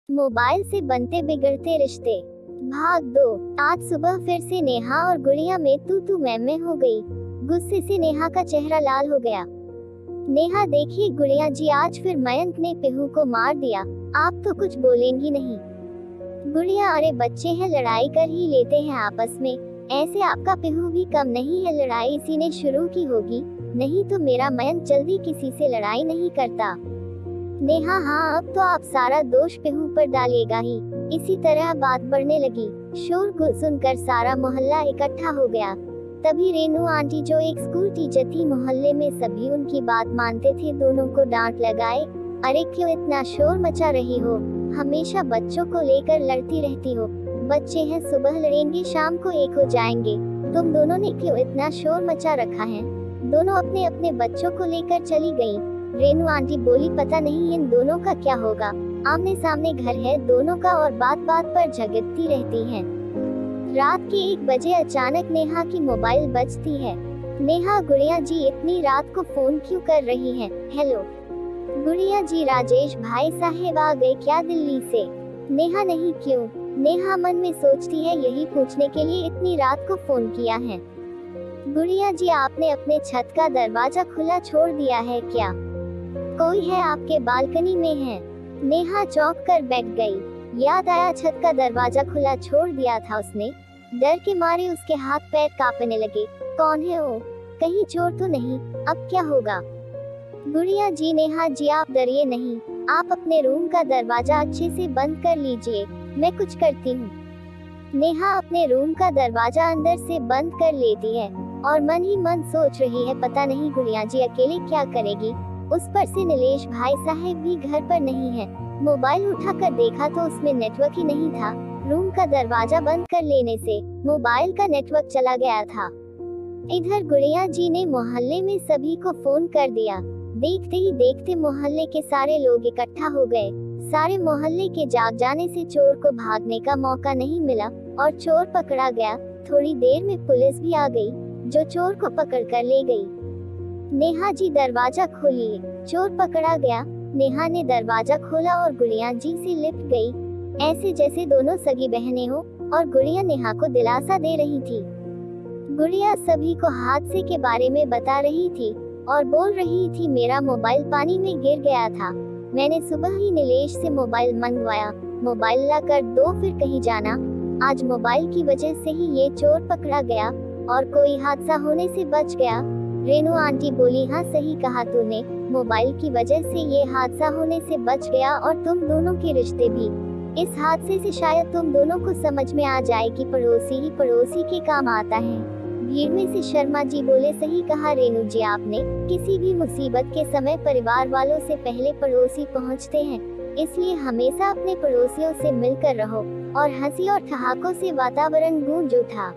Mobile से बनते बिगड़ते रिश्ते। भाग 2। आज सुबह फिर से नेहा और गुड़िया में तू मैं हो गई। गुस्से से नेहा का चेहरा लाल हो गया। नेहा देखिए गुड़िया जी, आज फिर मयंक ने पिहू को मार दिया। आप तो कुछ बोलेंगी नहीं। गुड़िया, अरे बच्चे हैं, लड़ाई कर ही लेते हैं आपस में। ऐसे आपका पिहू भी कम नहीं है, लड़ाई इसी ने शुरू की होगी, नहीं तो मेरा मयंक जल्दी किसी से लड़ाई नहीं करता। नेहा, हाँ अब तो आप सारा दोष पिहू पर डालेगा ही। इसी तरह बात बढ़ने लगी। शोर सुनकर सारा मोहल्ला इकट्ठा हो गया। तभी रेनू आंटी, जो एक स्कूल टीचर थी, मोहल्ले में सभी उनकी बात मानते थे, दोनों को डांट लगाए। अरे क्यों इतना शोर मचा रही हो, हमेशा बच्चों को लेकर लड़ती रहती हो। बच्चे हैं, सुबह लड़ेंगे शाम को एक हो जाएंगे। तुम दोनों ने क्यों इतना शोर मचा रखा है। दोनों अपने अपने बच्चों को लेकर चली गयी। रेनू आंटी बोली, पता नहीं इन दोनों का क्या होगा। आमने सामने घर है दोनों का और बात बात पर झगड़ती रहती हैं। रात के 1 बजे अचानक नेहा की मोबाइल बजती है। नेहा, गुड़िया जी इतनी रात को फोन क्यों कर रही हैं? हेलो गुड़िया जी, राजेश भाई साहब आ गए क्या दिल्ली से? नेहा, नहीं, क्यों? नेहा मन में सोचती है, यही पूछने के लिए इतनी रात को फोन किया है। गुड़िया जी, आपने अपने छत का दरवाजा खुला छोड़ दिया है क्या? कोई है आपके बालकनी में है? नेहा चौंक कर बैठ गई। याद आया, छत का दरवाजा खुला छोड़ दिया था उसने। डर के मारे उसके हाथ पैर कांपने लगे। कौन है वो? कहीं चोर तो नहीं? अब क्या होगा? गुड़िया जी, नेहा जी आप डरिए नहीं, आप अपने रूम का दरवाजा अच्छे से बंद कर लीजिए, मैं कुछ करती हूँ। नेहा अपने रूम का दरवाजा अंदर से बंद कर लेती है और मन ही मन सोच रही है, पता नहीं गुड़िया जी अकेले क्या करेगी। उस पर से नीलेश भाई साहब भी घर पर नहीं है। मोबाइल उठाकर देखा तो उसमें नेटवर्क ही नहीं था। रूम का दरवाजा बंद कर लेने से मोबाइल का नेटवर्क चला गया था। इधर गुड़िया जी ने मोहल्ले में सभी को फोन कर दिया। देखते ही देखते मोहल्ले के सारे लोग इकट्ठा हो गए। सारे मोहल्ले के जाग जाने से चोर को भागने का मौका नहीं मिला और चोर पकड़ा गया। थोड़ी देर में पुलिस भी आ गई, जो चोर को पकड़ कर ले गई। नेहा जी दरवाजा खोलिए, चोर पकड़ा गया। नेहा ने दरवाजा खोला और गुड़िया जी से लिपट गई, ऐसे जैसे दोनों सगी बहनें हो, और गुड़िया नेहा को दिलासा दे रही थी। गुड़िया सभी को हादसे के बारे में बता रही थी और बोल रही थी, मेरा मोबाइल पानी में गिर गया था, मैंने सुबह ही नीलेश से मोबाइल मंगवाया, मोबाइल ला कर दो फिर कहीं जाना। आज मोबाइल की वजह से ही ये चोर पकड़ा गया और कोई हादसा होने से बच गया। रेनू आंटी बोली, हाँ सही कहा तूने, मोबाइल की वजह से ये हादसा होने से बच गया और तुम दोनों के रिश्ते भी। इस हादसे से शायद तुम दोनों को समझ में आ जाए कि पड़ोसी ही पड़ोसी के काम आता है। भीड़ में से शर्मा जी बोले, सही कहा रेनू जी आपने, किसी भी मुसीबत के समय परिवार वालों से पहले पड़ोसी पहुंचते हैं, इसलिए हमेशा अपने पड़ोसियों से मिलकर रहो। और हंसी और ठहाकों से वातावरण गूंज उठा।